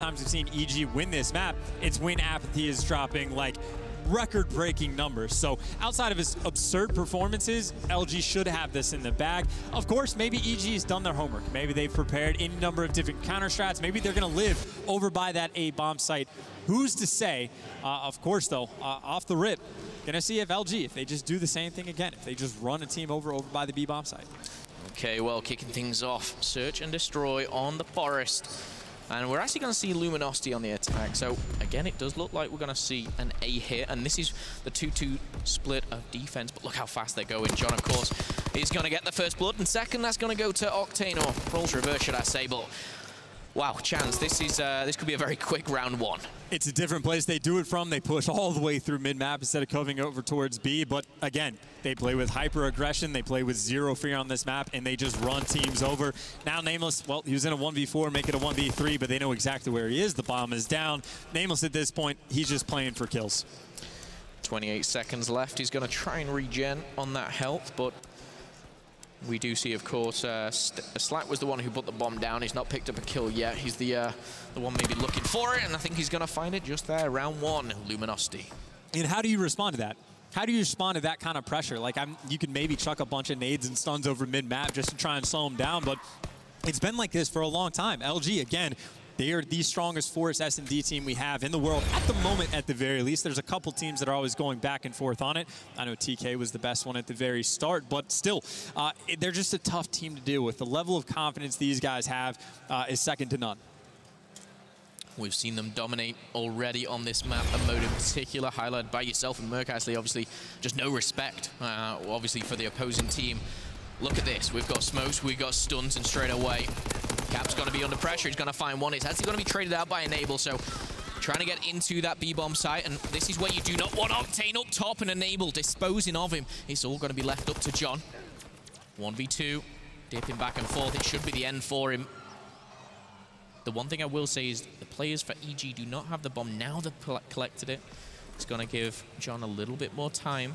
Times we've seen EG win this map, it's when apathy is dropping like record-breaking numbers. So outside of his absurd performances, LG should have this in the bag. Of course, maybe EG has done their homework. Maybe they've prepared any number of different counter strats. Maybe they're going to live over by that A bomb site. Who's to say? Of course, though, off the rip, gonna see if LG, if they just do the same thing again, if they just run a team over by the B bomb site. Okay, well, kicking things off, search and destroy on the forest. And we're actually going to see Luminosity on the attack. So, again, it does look like we're going to see an A hit. And this is the 2-2 split of defense. But look how fast they're going. John, of course, is going to get the first blood. And second, that's going to go to Octane, or roles reverse, should I say. But, wow, Chance, this could be a very quick round one. It's a different place they do it from. They push all the way through mid-map instead of covering over towards B. But again, they play with hyper-aggression. They play with zero fear on this map, and they just run teams over. Now Nameless, well, he was in a 1v4, make it a 1v3, but they know exactly where he is. The bomb is down. Nameless at this point, he's just playing for kills. 28 seconds left. He's going to try and regen on that health, but we do see, of course, Slack was the one who put the bomb down. He's not picked up a kill yet. He's the one maybe looking for it, and I think he's going to find it just there. Round one, Luminosity. And how do you respond to that? How do you respond to that kind of pressure? Like, you can maybe chuck a bunch of nades and stuns over mid-map just to try and slow him down, but it's been like this for a long time. LG, again, they are the strongest Forest S&D team we have in the world at the moment, at the very least. There's a couple teams that are always going back and forth on it. I know TK was the best one at the very start, but still, they're just a tough team to deal with. The level of confidence these guys have is second to none. We've seen them dominate already on this map, a mode in particular, highlighted by yourself and Merc. Actually, obviously, just no respect, obviously, for the opposing team. Look at this. We've got smokes, we've got stuns, and straight away, Cap's going to be under pressure. He's going to find one. It's actually going to be traded out by Enable, so trying to get into that B-bomb site, and this is where you do not want Octane up top, and Enable disposing of him. It's all going to be left up to John. 1v2, dipping back and forth. It should be the end for him. The one thing I will say is the players for EG do not have the bomb. Now they've collected it. It's going to give John a little bit more time.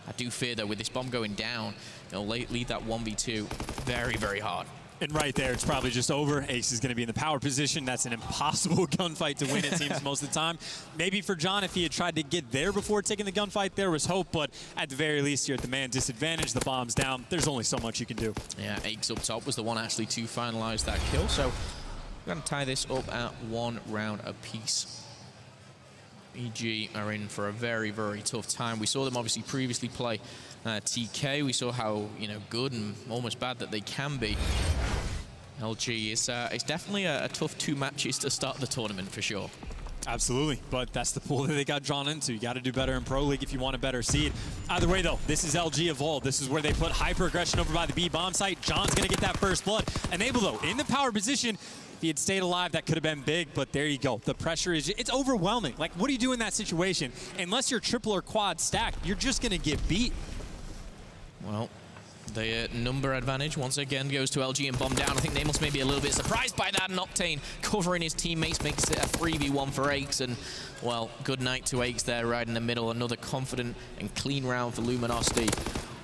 I do fear, though, with this bomb going down, it'll leave that 1v2 very, very hard. And right there, it's probably just over. Ace is going to be in the power position. That's an impossible gunfight to win, it seems, most of the time. Maybe for John, if he had tried to get there before taking the gunfight, there was hope. But at the very least, you're at the man disadvantage. The bomb's down. There's only so much you can do. Yeah, Ace up top was the one actually to finalize that kill. So we're going to tie this up at 1 round apiece. EG are in for a very, very tough time. We saw them obviously previously play TK. We saw how good and almost bad that they can be. LG is it's definitely a tough 2 matches to start the tournament for sure. Absolutely, but that's the pool that they got drawn into. You got to do better in Pro League if you want a better seed. Either way, though, this is LG Evolved. This is where they put hyper-aggression over by the B bomb site. John's going to get that first blood. Enable, though, in the power position. If he had stayed alive, that could have been big, but there you go. The pressure is, it's overwhelming. Like, what do you do in that situation? Unless you're triple or quad stacked, you're just going to get beat. Well, the number advantage once again goes to LG and bomb down. I think Nameless may be a little bit surprised by that, and Octane covering his teammates makes it a 3v1 for Aix, and well, good night to Aix there right in the middle. Another confident and clean round for Luminosity,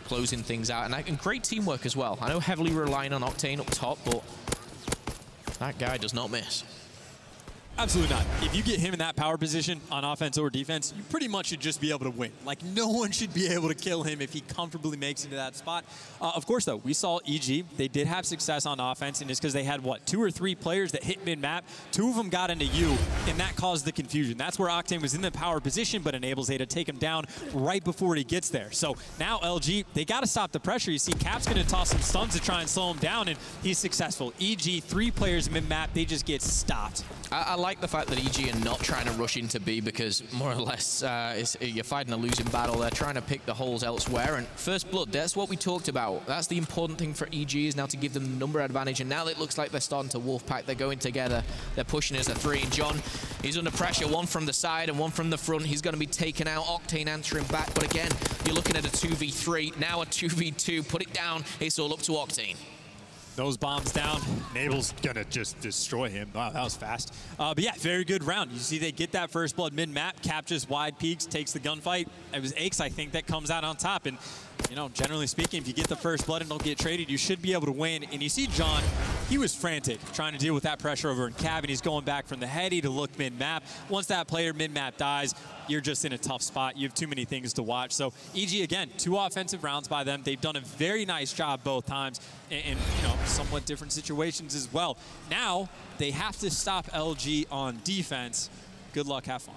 closing things out, and great teamwork as well. I know heavily relying on Octane up top, but that guy does not miss. Absolutely not. If you get him in that power position on offense or defense, you pretty much should just be able to win. Like, no one should be able to kill him if he comfortably makes it to that spot. Of course, though, we saw EG. They did have success on offense, and it's because they had, what, 2 or 3 players that hit mid-map. 2 of them got into U, and that caused the confusion. That's where Octane was in the power position, but enables A to take him down right before he gets there. So now LG, they got to stop the pressure. You see Cap's going to toss some stuns to try and slow him down, and he's successful. EG, 3 players mid-map, they just get stopped. I like the fact that EG are not trying to rush into B, because more or less you're fighting a losing battle. They're trying to pick the holes elsewhere, and first blood, that's what we talked about. That's the important thing for EG, is now to give them the number advantage, and now it looks like they're starting to wolf pack. They're going together. They're pushing as a 3, and John, he's under pressure, one from the side and one from the front. He's going to be taken out. Octane answering back, but again, you're looking at a 2v3, now a 2v2. Put it down. It's all up to Octane. Those bombs down. Nable's gonna just destroy him. Wow, that was fast. But yeah, very good round. You see they get that first blood mid-map. Cap just wide peaks, takes the gunfight. It was Aix, I think, that comes out on top. And, generally speaking, if you get the first blood and don't get traded, you should be able to win. And you see John he was frantic trying to deal with that pressure over in cabin. He's going back from the heady to look mid-map. Once that player mid-map dies, you're just in a tough spot. You have too many things to watch. So EG, again, 2 offensive rounds by them. They've done a very nice job both times in somewhat different situations as well. Now, they have to stop LG on defense. Good luck, have fun.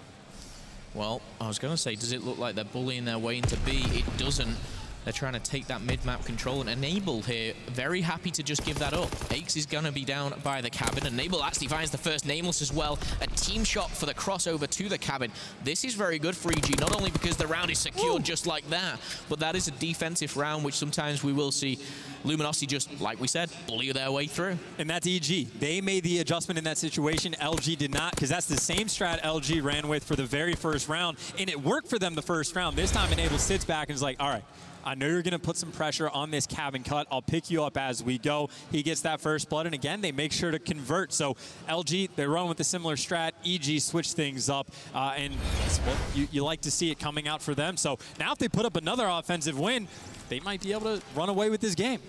Well, I was going to say, does it look like they're bullying their way into B? It doesn't. They're trying to take that mid-map control, and Enable here, very happy to just give that up. Aches is going to be down by the cabin, and Enable actually finds the first Nameless as well. A team shot for the crossover to the cabin. This is very good for EG, not only because the round is secured just like that, but that is a defensive round, which sometimes we will see Luminosity just, like we said, bully their way through. And that's EG. They made the adjustment in that situation. LG did not, because that's the same strat LG ran with for the very first round, and it worked for them the first round. This time Enable sits back and is like, all right, I know you're going to put some pressure on this cabin cut. I'll pick you up as we go. He gets that first blood, and again, they make sure to convert. So LG, they run with a similar strat. EG switch things up, and that's what you like to see it coming out for them. So now if they put up another offensive win, they might be able to run away with this game.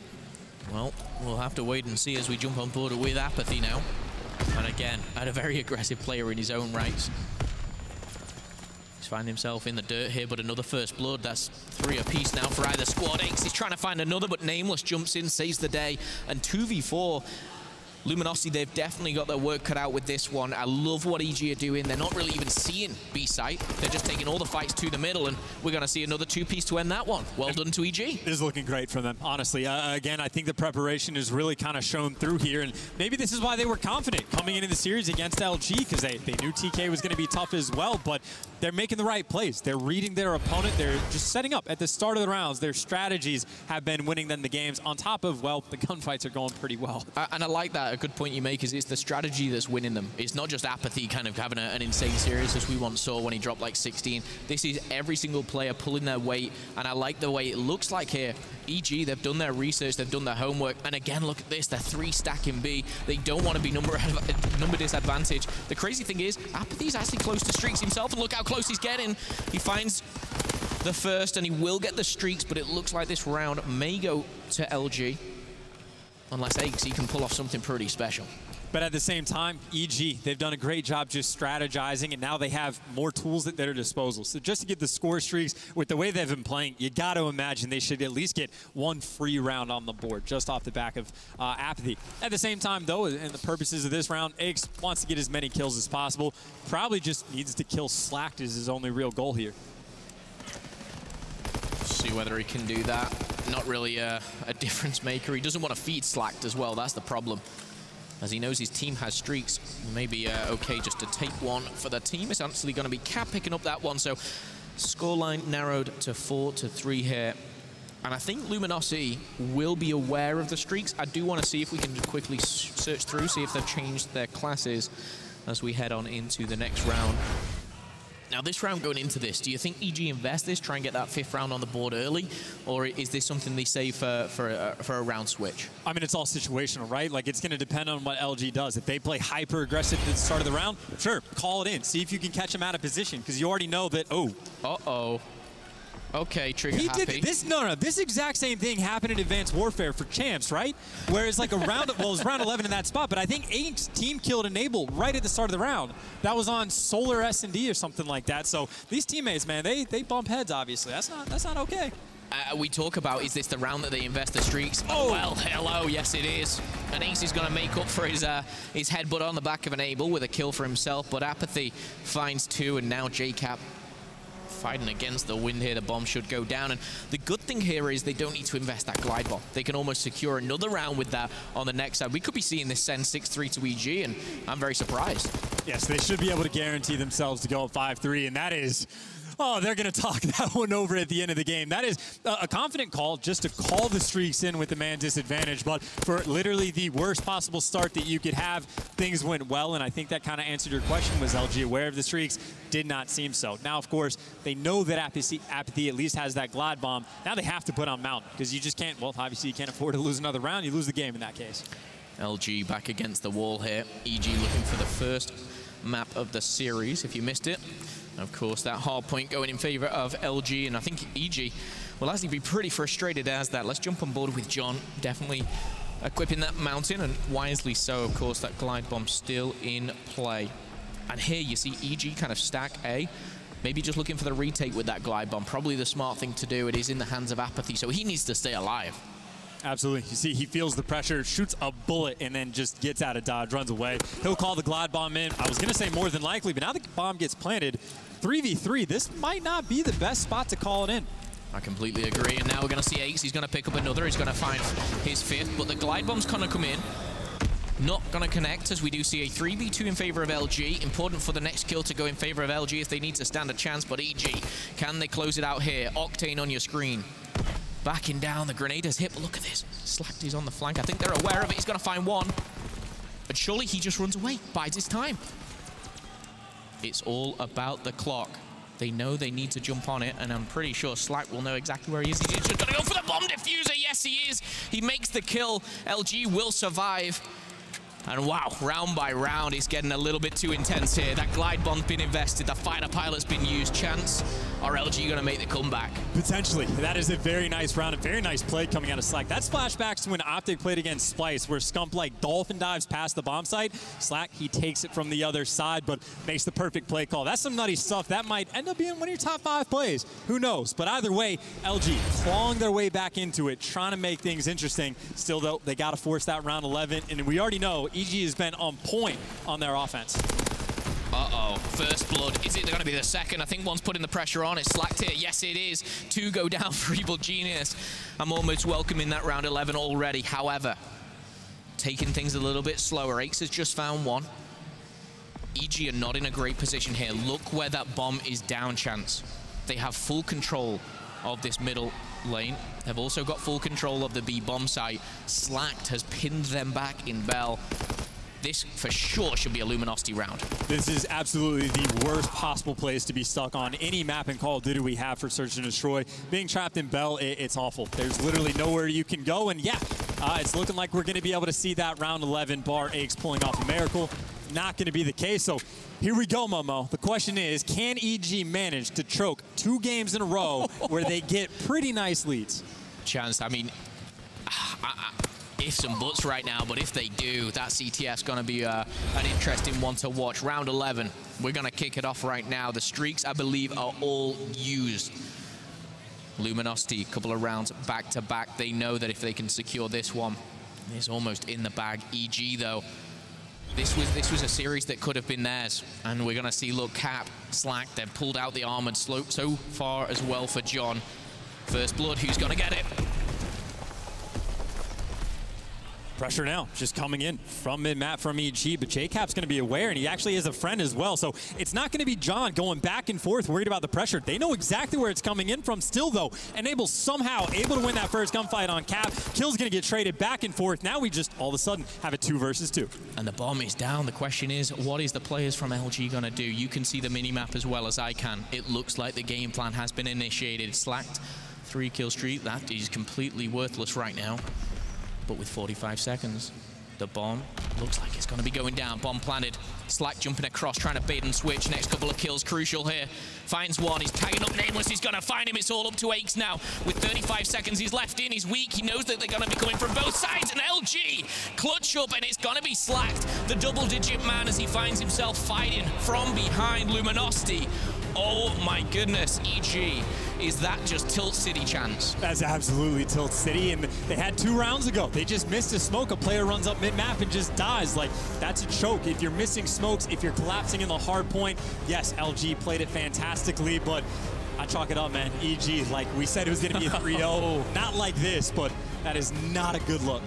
Well, we'll have to wait and see as we jump on board with Apathy now. And again, a very aggressive player in his own rights. He's finding himself in the dirt here, but another first blood. That's 3 apiece now for either squad. Aches is trying to find another, but Nameless jumps in, saves the day. And 2v4, Luminosity, they've definitely got their work cut out with this one. I love what EG are doing. They're not really even seeing B-site. They're just taking all the fights to the middle, and we're going to see another 2-piece to end that one. Well done to EG. It is looking great for them, honestly. Again, I think the preparation is really kind of shown through here, and maybe this is why they were confident coming into the series against LG, because they knew TK was going to be tough as well, but they're making the right plays. They're reading their opponent. They're just setting up at the start of the rounds. Their strategies have been winning them the games on top of, well, the gunfights are going pretty well. And I like that. A good point you make is it's the strategy that's winning them. It's not just Apathy kind of having an insane series as we once saw when he dropped like 16. This is every single player pulling their weight, and I like the way it looks like here. EG, they've done their research, they've done their homework, and again, look at this, they're 3 stacking B. They don't want to be number disadvantage. The crazy thing is, Apathy's actually close to streaks himself, and look how close he's getting. He finds the first, and he will get the streaks, but it looks like this round may go to LG. Unless Aches, he can pull off something pretty special. But at the same time, EG, they've done a great job just strategizing, and now they have more tools at their disposal. So just to get the score streaks, with the way they've been playing, you got to imagine they should at least get 1 free round on the board just off the back of Apathy. At the same time, though, in the purposes of this round, Aches wants to get as many kills as possible. Probably just needs to kill Slacked is his only real goal here. See whether he can do that. Not really a difference maker. He doesn't want to feed Slacked as well. That's the problem. As he knows his team has streaks, maybe okay just to take one for the team. It's actually going to be Cap picking up that one. So scoreline narrowed to 4-3 here. And I think Luminosity will be aware of the streaks. I do want to see if we can just quickly search through, see if they've changed their classes as we head on into the next round. Now, this round going into this, do you think EG invest this, try and get that 5th round on the board early? Or is this something they save for a round switch? I mean, it's all situational, right? Like, it's going to depend on what LG does. If they play hyper-aggressive at the start of the round, sure, call it in. See if you can catch them out of position, because you already know that, oh. Uh-oh. Okay, Trigger he happy. Did this, no, this exact same thing happened in Advanced Warfare for Champs, right? Whereas like a round, well, it was round 11 in that spot, but I think 8 team killed Enable right at the start of the round. That was on Solar S&D or something like that. So these teammates, man, they bump heads, obviously. That's not okay. We talk about, is this the round that they invest the streaks? Oh, well, hello, yes it is. And Ace is going to make up for his headbutt on the back of Enable with a kill for himself, but Apathy finds 2, and now JCap fighting against the wind here. The bomb should go down, and the good thing here is they don't need to invest that glide bomb. They can almost secure another round with that on the next side. We could be seeing this send 6-3 to EG, and I'm very surprised. Yes, they should be able to guarantee themselves to go up 5-3, and that is... Oh, they're going to talk that one over at the end of the game. That is a confident call just to call the streaks in with the man disadvantage. But for literally the worst possible start that you could have, things went well. And I think that kind of answered your question. Was LG aware of the streaks? Did not seem so. Now, of course, they know that Apathy at least has that glide bomb. Now they have to put on Mountain because you just can't, well, obviously you can't afford to lose another round. You lose the game in that case. LG back against the wall here. EG looking for the first map of the series, if you missed it. Of course, that hard point going in favor of LG, and I think EG will actually be pretty frustrated as that. Let's jump on board with John. Definitely equipping that mountain, and wisely so, of course. That glide bomb still in play. And here you see EG kind of stack A. Maybe just looking for the retake with that glide bomb. Probably the smart thing to do. It is in the hands of Apathy, so he needs to stay alive. Absolutely. You see, he feels the pressure, shoots a bullet, and then just gets out of dodge, runs away. He'll call the glide bomb in. I was going to say more than likely, but now the bomb gets planted. 3v3, this might not be the best spot to call it in. I completely agree, and now we're going to see Ace. He's going to pick up another. He's going to find his fifth, but the glide bomb's going to come in. Not going to connect, as we do see a 3v2 in favor of LG. Important for the next kill to go in favor of LG if they need to stand a chance, but EG, can they close it out here? Octane on your screen. Backing down, the grenade has hit, but look at this. Slacked is on the flank. I think they're aware of it. He's going to find one. But surely he just runs away, bides his time. It's all about the clock. They know they need to jump on it, and I'm pretty sure Slack will know exactly where he is. He's just going to go for the bomb diffuser. Yes, he is. He makes the kill. LG will survive. And wow, round by round, it's getting a little bit too intense here. That glide bomb's been invested, the fighter pilot's been used. Chance, are LG going to make the comeback? Potentially. That is a very nice round, a very nice play coming out of Slack. That's flashbacks to when Optic played against Splice, where Scump like dolphin dives past the bomb site. Slack, he takes it from the other side, but makes the perfect play call. That's some nutty stuff. That might end up being one of your top 5 plays. Who knows? But either way, LG clawing their way back into it, trying to make things interesting. Still, though, they got to force that round 11, and we already know EG has been on point on their offense. Uh-oh, first blood. Is it going to be the second? I think one's putting the pressure on. It's Slacked here. Yes, it is. 2 go down for Evil Genius. I'm almost welcoming that round 11 already. However, taking things a little bit slower. Ace has just found one. EG are not in a great position here. Look where that bomb is down, Chance. They have full control of this middle lane. They've also got full control of the B bomb site. Slacked has pinned them back in Bell. This, for sure, should be a Luminosity round. This is absolutely the worst possible place to be stuck on any map in Call of Duty we have for Search and Destroy. Being trapped in Bell, it's awful. There's literally nowhere you can go, and yeah, it's looking like we're going to be able to see that round 11 bar Aches pulling off a miracle. Not going to be the case, so here we go, Momo. The question is, can EG manage to choke 2 games in a row where they get pretty nice leads? Chance, I mean, ifs and buts right now, but if they do, that CTF's going to be an interesting one to watch. Round 11, we're going to kick it off right now. The streaks, I believe, are all used. Luminosity, a couple of rounds back-to-back. They know that if they can secure this one, it's almost in the bag. EG, though, this was a series that could have been theirs. And we're going to see, look, Cap, Slack, they've pulled out the armored slope so far as well for John. First blood, who's going to get it? Pressure now, just coming in from mid-map from EG, but JCap's going to be aware, and he actually is a friend as well, so it's not going to be John going back and forth worried about the pressure. They know exactly where it's coming in from. Still, though, Enable somehow able to win that first gunfight on Cap. Kill's going to get traded back and forth. Now we just, all of a sudden, have a 2 versus 2. And the bomb is down. The question is, what is the players from LG going to do? You can see the mini-map as well as I can. It looks like the game plan has been initiated. Slacked 3-kill streak. That is completely worthless right now. But with 45 seconds, the bomb looks like it's going to be going down. Bomb planted. Slack jumping across, trying to bait and switch. Next couple of kills, crucial here. Finds one. He's tagging up Nameless. He's going to find him. It's all up to Aches now. With 35 seconds, he's left in. He's weak. He knows that they're going to be coming from both sides. And LG clutch up, and it's going to be Slacked. The double-digit man as he finds himself fighting from behind Luminosity. Oh my goodness, EG. Is that just Tilt City, Chance? That's absolutely Tilt City, and they had 2 rounds ago. They just missed a smoke. A player runs up mid-map and just dies. Like, that's a choke. If you're missing smokes, if you're collapsing in the hard point, yes, LG played it fantastically, but I chalk it up, man. EG, like we said, it was going to be a 3-0. Not like this, but that is not a good look.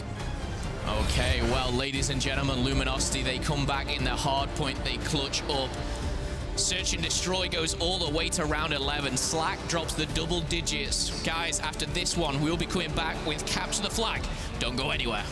Okay, well, ladies and gentlemen, Luminosity, they come back in the hard point. They clutch up. Search and Destroy goes all the way to round 11. Slack drops the double digits. Guys, after this one, we'll be coming back with Capture the Flag. Don't go anywhere.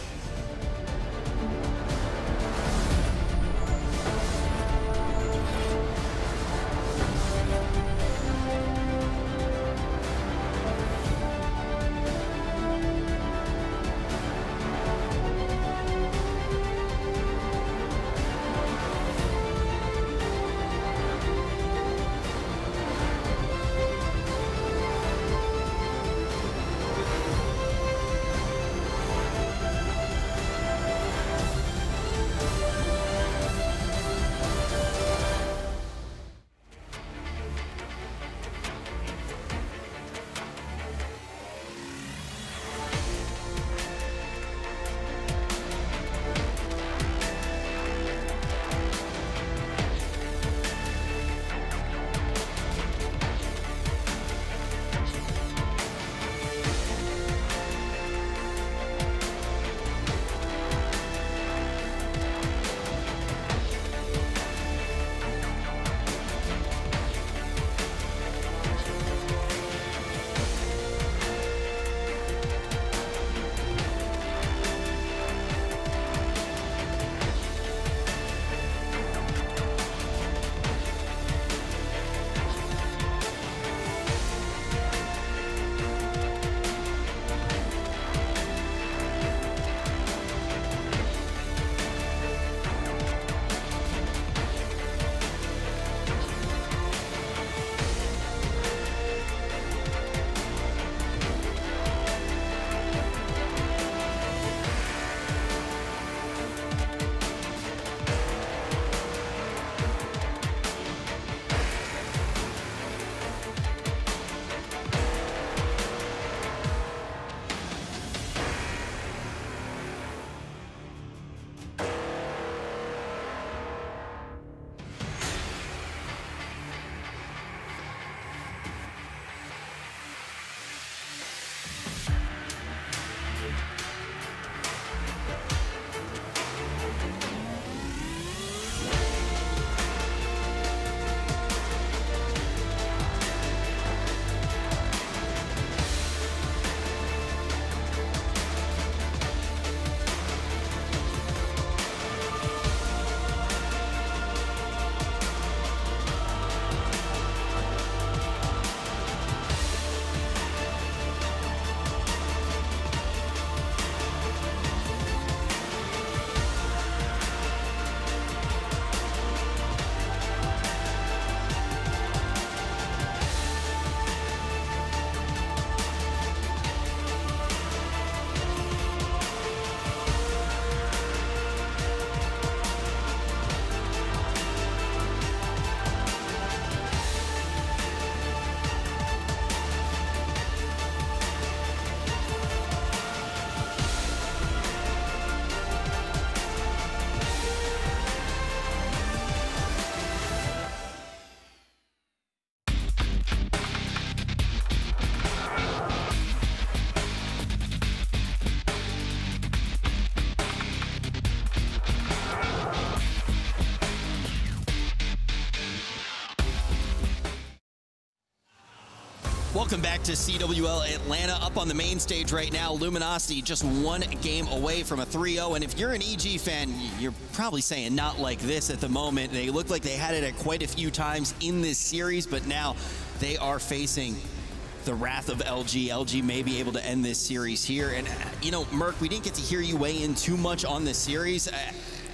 Welcome back to CWL Atlanta. Up on the main stage right now, Luminosity just one game away from a 3-0. And if you're an EG fan, you're probably saying not like this at the moment. They look like they had it at quite a few times in this series, but now they are facing the wrath of LG. LG may be able to end this series here. And, you know, Merc, we didn't get to hear you weigh in too much on this series.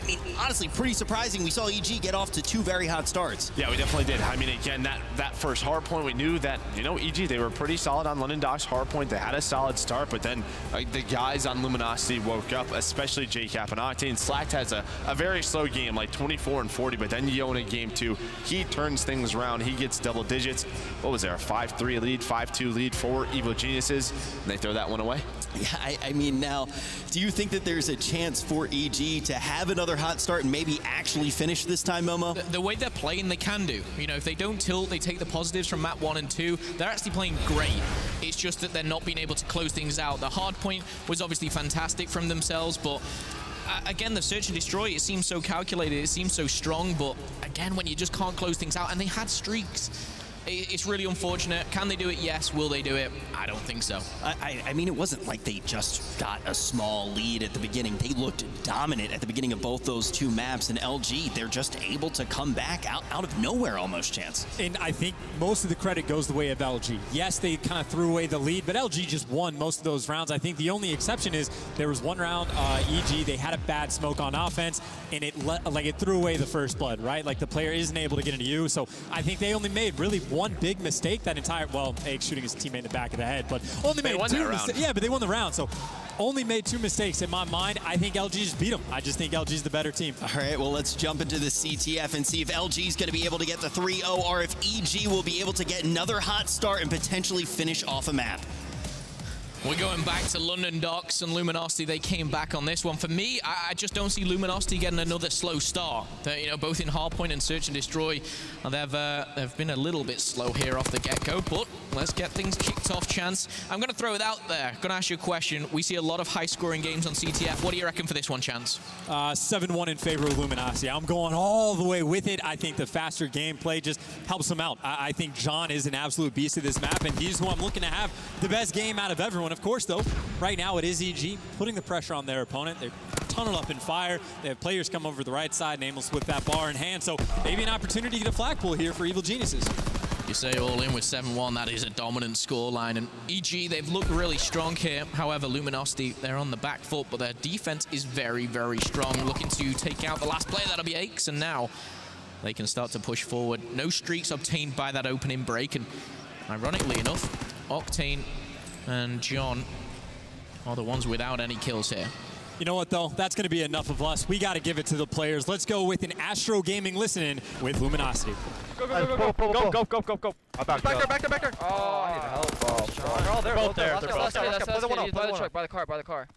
I mean, honestly, pretty surprising. We saw EG get off to 2 very hot starts. Yeah, we definitely did. I mean, again, that first hard point, we knew that, you know, EG, they were pretty solid on London Docks hard point. They had a solid start, but then the guys on Luminosity woke up, especially JCap and Octane. Slacked has a very slow game, like 24 and 40, but then Yo in game 2, he turns things around. He gets double digits. What was there, a 5-3 lead, 5-2 lead for Evil Geniuses, and they throw that one away? Yeah, I mean, now, do you think that there's a chance for EG to have another hot start and maybe actually finish this time, Momo? The way they're playing, they can do. You know, if they don't tilt, they take the positives from map 1 and 2. They're actually playing great. It's just that they're not being able to close things out. The hard point was obviously fantastic from themselves, but again, the search and destroy, it seems so calculated, it seems so strong, but again, when you just can't close things out, and they had streaks. It's really unfortunate. Can they do it? Yes. Will they do it? I don't think so. I mean, it wasn't like they just got a small lead at the beginning. They looked dominant at the beginning of both those 2 maps, and LG, they're just able to come back out of nowhere almost, Chance. And I think most of the credit goes the way of LG. Yes, they kind of threw away the lead, but LG just won most of those rounds. I think the only exception is there was one round, EG, they had a bad smoke on offense, and it threw away the first blood, right? Like the player isn't able to get into you. So I think they only made really one big mistake that entire, well, Egg shooting his teammate in the back of the head, but only made 2 mistakes. Yeah, but they won the round, so only made 2 mistakes. In my mind, I think LG just beat them. I just think LG's the better team. All right, well, let's jump into the CTF and see if LG's going to be able to get the 3-0 or if EG will be able to get another hot start and potentially finish off a map. We're going back to London Docks and Luminosity. They came back on this one. For me, I just don't see Luminosity getting another slow start. You know, both in Hardpoint and Search and Destroy, they've been a little bit slow here off the get-go, but let's get things kicked off, Chance. I'm going to throw it out there. Going to ask you a question. We see a lot of high-scoring games on CTF. What do you reckon for this one, Chance? 7-1 in favor of Luminosity. I'm going all the way with it. I think the faster gameplay just helps them out. I think John is an absolute beast of this map, and he's who I'm looking to have the best game out of everyone. Of course, though, right now it is EG putting the pressure on their opponent. They're tunneled up in fire. They have players come over the right side, Nameless with that bar in hand. So maybe an opportunity to get a flag pull here for Evil Geniuses. You say all in with 7-1, that is a dominant scoreline. And EG, they've looked really strong here. However, Luminosity, they're on the back foot, but their defense is very, very strong. Looking to take out the last player, that'll be Aches, and now they can start to push forward. No streaks obtained by that opening break, and ironically enough, Octane and John are the ones without any kills here. You know what, though? That's going to be enough of us. We got to give it to the players. Let's go with an Astro Gaming listen-in with Luminosity. Go, go, go, go, go, go, go, go, go, go. Back there, back there, back there. Oh, I need help. Oh, they're both there. Let's go. By the truck, by the car, by the car.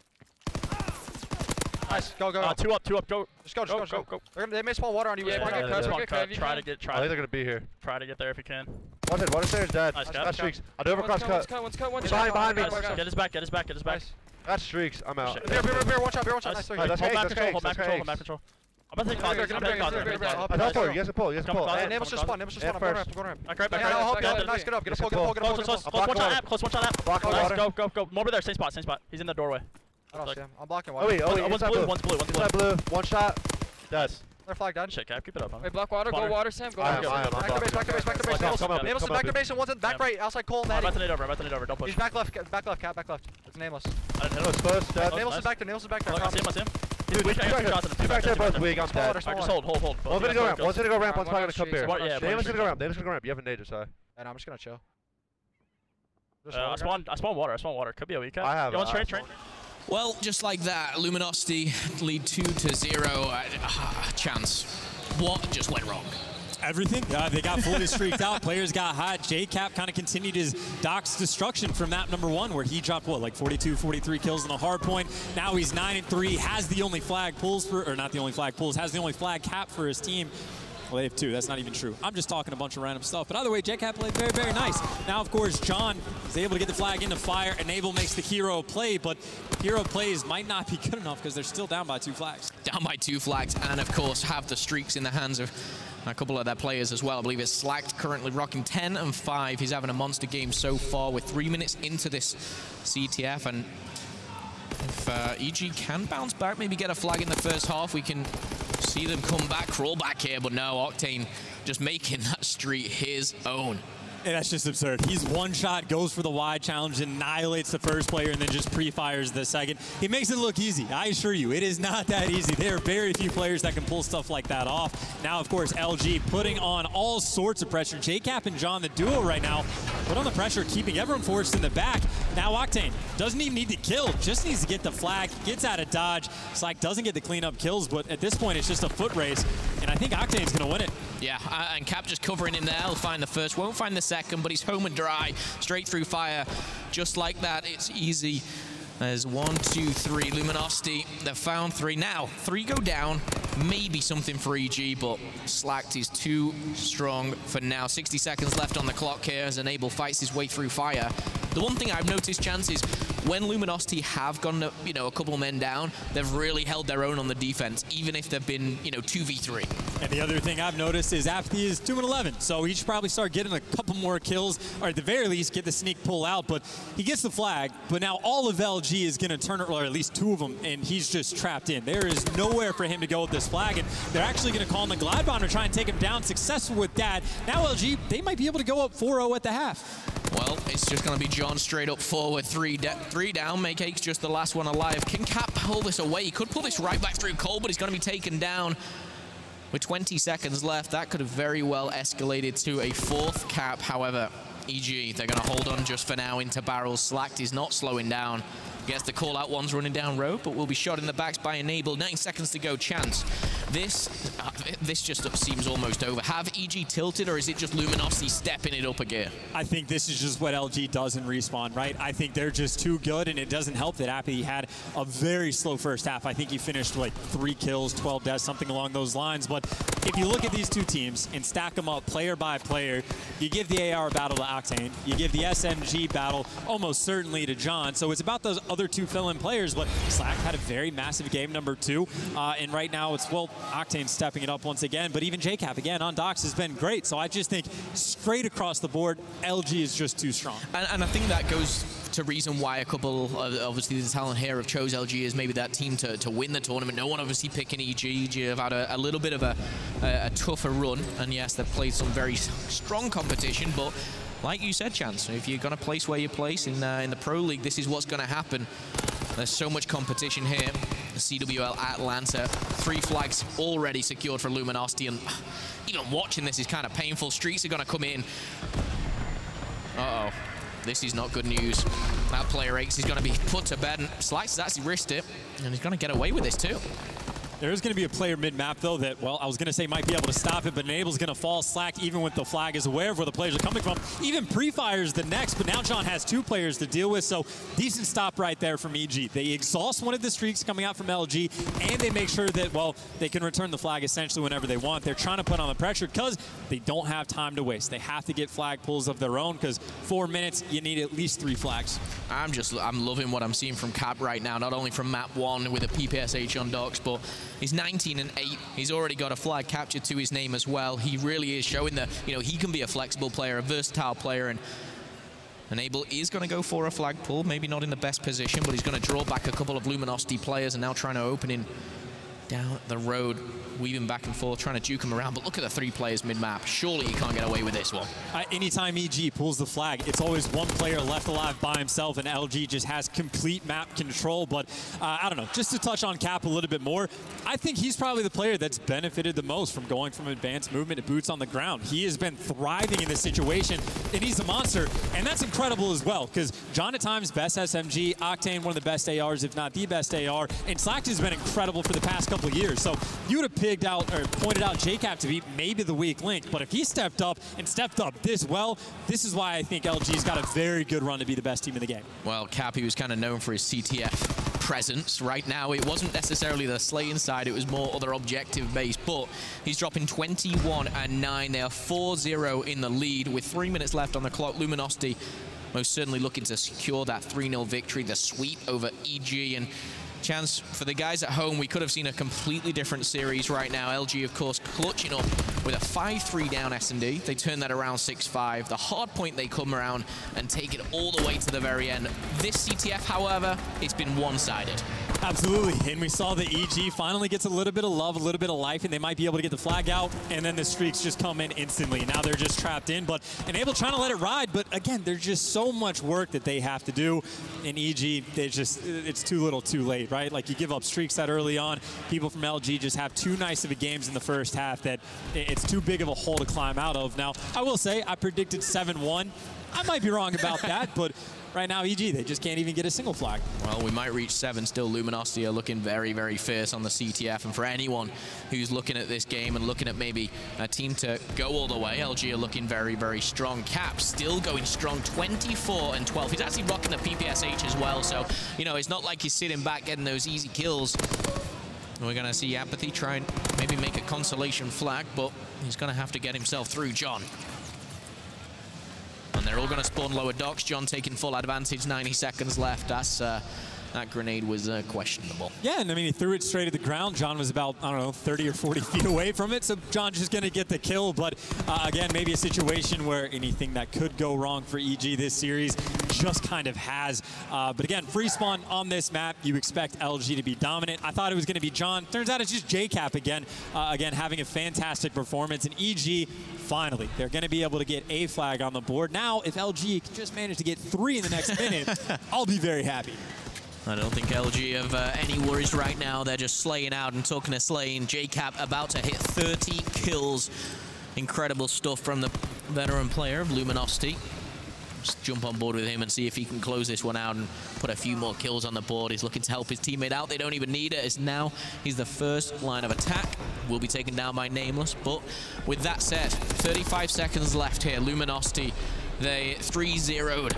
Nice. Go, go. 2 up, 2 up. Go. Just go, just go, go. They may spawn water on you. Yeah, Try to get. I think they're gonna be here. Try to get there if you can. Water stairs dead. Nice, That's streaks. I'll do overcross cut. One's cut. Behind me. Get his back, get his back, get his back. That's streaks. I'm out. Bear, watch out, Nice. Hold back control. I'm about to take I don't pull. You guys can pull. Nameless just spawn. Go to ramp. Back. I'll help you. Nice, get up. Get a pull. Close one shot app. Nice, go. More over there, same spot. He's in the doorway. I don't see him. I'm blocking one. One's blue. Inside blue. One shot. Dead. They're flagged down. Shit, Cap, keep it up. Wait, block water. Go water, Sam. Go water. Back to base. Nameless back to base and one's in back right. Outside Cole. I'm about to nade over. Don't push. He's back left, Cap, back left. It's Nameless. I didn't hit him. Exposed. Dead. Nameless is back there. I see him. Dude, two back there both weak. I'm dead. Just hold. One's gonna go ramp. One's probably gonna come here. Yeah, Nameless gonna go ramp. You have a nade, so. And I'm just gonna chill. I spawn water. Could be a weak cap. I have. You want train? Well, just like that, Luminosity lead 2-0. Chance. What just went wrong? Everything. They got fully streaked out. Players got hot. JCap kind of continued his Doc's destruction from map number 1, where he dropped, what, like 42, 43 kills on the hard point. Now he's 9-3, has the only flag pulls for, or not the only flag pulls, has the only flag cap for his team. Well, they have 2. That's not even true. I'm just talking a bunch of random stuff. But either way, JCap played very, very nice. Now, of course, John is able to get the flag into fire. Enable makes the hero play, but hero plays might not be good enough because they're still down by 2 flags. Down by 2 flags, and of course, have the streaks in the hands of a couple of their players as well. I believe it's Slacked currently rocking 10 and 5. He's having a monster game so far. We're 3 minutes into this CTF, and if EG can bounce back, maybe get a flag in the first half, we can see them come back, crawl back here, but no, Octane just making that street his own. And that's just absurd. He's one shot, goes for the wide challenge, annihilates the first player, and then just pre-fires the second. He makes it look easy. I assure you, it is not that easy. There are very few players that can pull stuff like that off. Now, of course, LG putting on all sorts of pressure. JCap and John, the duo right now, put on the pressure, keeping everyone forced in the back. Now Octane doesn't even need to kill, just needs to get the flag, gets out of dodge. Slack doesn't get the cleanup kills, but at this point, it's just a foot race, and I think Octane's going to win it. Yeah, and Cap just covering him there. He'll find the first, won't find the second, but he's home and dry, straight through fire. Just like that, it's easy. There's 1, 2, 3. Luminosity, they've found 3. Now, 3 go down. Maybe something for EG, but Slacked is too strong for now. 60 seconds left on the clock here as Enable fights his way through fire. The one thing I've noticed, Chance, is when Luminosity have gone, you know, a couple men down, they've really held their own on the defense, even if they've been, you know, 2v3. And the other thing I've noticed is Apathy is 2 and 11, so he should probably start getting a couple more kills, or at the very least get the sneak pull out. But he gets the flag, but now all of LG is going to turn it, or at least 2 of them, and he's just trapped in. There is nowhere for him to go with this flag, and they're actually going to call in the glide bomb to try and take him down. Successful with that. Now LG, they might be able to go up 4-0 at the half. Well, it's just going to be John straight up forward, 3 down. Make-Ake's just the last one alive. Can Cap pull this away? He could pull this right back through Cole, but he's going to be taken down. With 20 seconds left, that could have very well escalated to a 4th Cap. However, EG, they're going to hold on just for now into barrels. Slacked is not slowing down. Gets the call out, one's running down road, but will be shot in the backs by Enable. 9 seconds to go, Chance. This just seems almost over. Have EG tilted, or is it just Luminosity stepping it up a gear? I think this is just what LG does in Respawn, right? I think they're just too good, and it doesn't help that Appy had a very slow first half. I think he finished like 3 kills, 12 deaths, something along those lines. But if you look at these two teams and stack them up player by player, you give the AR battle to Octane, you give the SMG battle almost certainly to John. So it's about those other 2 fill-in players, but Slack had a very massive game, number 2. And right now it's, well, Octane stepping it up once again, but even JCap, again, on docks has been great. So I just think straight across the board, LG is just too strong. And I think that goes to reason why a couple, obviously the talent here have chose LG as maybe that team to win the tournament. No one obviously picking EG. EG have had a little bit of a tougher run, and yes, they've played some very strong competition, but like you said, Chance, if you're going to place where you place in the Pro League, this is what's going to happen. There's so much competition here. The CWL Atlanta, 3 flags already secured for Luminosity, and even watching this is kind of painful. Streets are going to come in. Uh-oh. This is not good news. That player Aches is going to be put to bed, and Slice has actually risked it, and he's going to get away with this too. There is going to be a player mid-map, though, that, well, I was going to say might be able to stop it, but Enable's going to fall. Slack, even with the flag, is aware of where the players are coming from. Even pre-fires the next, but now John has 2 players to deal with, so decent stop right there from EG. They exhaust one of the streaks coming out from LG, and they make sure that, well, they can return the flag essentially whenever they want. They're trying to put on the pressure because they don't have time to waste. They have to get flag pulls of their own because 4 minutes, you need at least 3 flags. I'm loving what I'm seeing from Cap right now, not only from map 1 with a PPSH on docks, but he's 19 and 8. He's already got a flag captured to his name as well. He really is showing that, you know, he can be a flexible player, a versatile player, and Enable is going to go for a flag pull. Maybe not in the best position, but he's going to draw back a couple of Luminosity players and now trying to open in down the road, weaving back and forth, trying to juke him around. But look at the 3 players mid-map. Surely he can't get away with this one. Anytime EG pulls the flag, it's always 1 player left alive by himself, and LG just has complete map control. But I don't know, just to touch on Cap a little bit more, I think he's probably the player that's benefited the most from going from advanced movement to boots on the ground. He has been thriving in this situation, and he's a monster, and that's incredible as well, because John at times, best SMG, Octane, one of the best ARs, if not the best AR, and Slack has been incredible for the past couple of years. So you would have picked out, or pointed out JCap to be maybe the weak link, but if he stepped up and stepped up this well, this is why I think LG's got a very good run to be the best team in the game. Well, Cap, he was kind of known for his CTF presence. Right now, it wasn't necessarily the slaying side, it was more other objective based, but he's dropping 21 and 9. They are 4-0 in the lead with 3 minutes left on the clock. Luminosity most certainly looking to secure that 3-0 victory, the sweep over EG. And Chance, for the guys at home, we could have seen a completely different series right now. LG, of course, clutching up with a 5-3 down S&D. They turn that around 6-5. The hard point, they come around and take it all the way to the very end. This CTF, however, it's been one-sided. Absolutely, and we saw the EG finally gets a little bit of love, a little bit of life, and they might be able to get the flag out, and then the streaks just come in instantly. Now they're just trapped in, but Enable trying to let it ride, but again, there's just so much work that they have to do. In EG, it's too little too late, right? Like, you give up streaks that early on. People from LG just have too nice of a games in the first half that it's too big of a hole to climb out of. Now, I will say, I predicted 7-1. I might be wrong about that, but right now, EG, they just can't even get a single flag. Well, we might reach 7 still. Luminosity are looking very, very fierce on the CTF. And for anyone who's looking at this game and looking at maybe a team to go all the way, LG are looking very, very strong. Cap still going strong, 24-12. He's actually rocking the PPSH as well. So, you know, it's not like he's sitting back getting those easy kills. We're going to see Apathy try and maybe make a consolation flag, but he's going to have to get himself through. John. And they're all going to spawn lower docks. John taking full advantage, 90 seconds left. That grenade was questionable. Yeah, and I mean, he threw it straight at the ground. John was about, I don't know, 30 or 40 feet away from it, so John's just going to get the kill. But again, maybe a situation where anything that could go wrong for EG this series just kind of has. But again, free spawn on this map, you expect LG to be dominant. I thought it was going to be John. Turns out it's just JCap again. Again, having a fantastic performance. And EG, finally, they're going to be able to get a flag on the board. Now, if LG can just manage to get 3 in the next minute, I'll be very happy. I don't think LG have any worries right now. They're just slaying out and talking to slaying. JCap about to hit 30 kills. Incredible stuff from the veteran player of Luminosity. Just jump on board with him and see if he can close this one out and put a few more kills on the board. He's looking to help his teammate out. They don't even need it, as now he's the first line of attack. Will be taken down by Nameless. But with that said, 35 seconds left here. Luminosity, they 3-0'd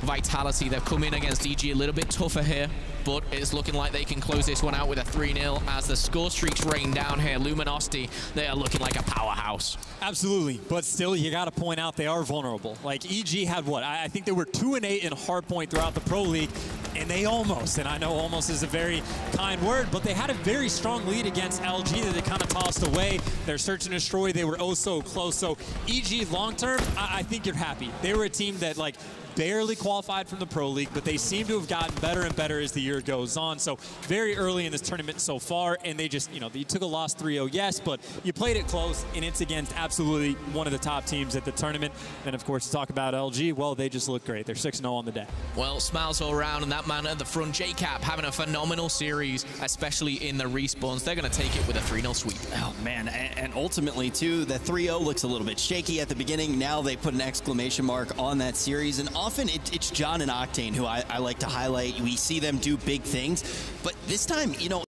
Vitality. They've come in against EG a little bit tougher here, but it's looking like they can close this one out with a 3-0 as the score streaks rain down here. Luminosity, they are looking like a powerhouse. Absolutely, but still, you got to point out they are vulnerable. Like, EG had what? I think they were 2-8 in hardpoint throughout the Pro League, and they almost, and I know almost is a very kind word, but they had a very strong lead against LG that they kind of tossed away. Their search and destroy, they were oh so close. So EG long-term, I think you're happy. They were a team that, like, barely qualified from the Pro League, but they seem to have gotten better and better as the year goes on. So very early in this tournament so far, and they just, you know, you took a loss 3-0, yes, but you played it close, and it's against absolutely one of the top teams at the tournament. And of course, to talk about LG, well, they just look great. They're 6-0 on the day. Well, smiles all around, and that man at the front, JCap, having a phenomenal series, especially in the respawns. They're going to take it with a 3-0 sweep. Oh, man, and ultimately, too, the 3-0 looks a little bit shaky at the beginning. Now they put an exclamation mark on that series, and often it's John and Octane who I like to highlight. We see them do big things, but this time, you know,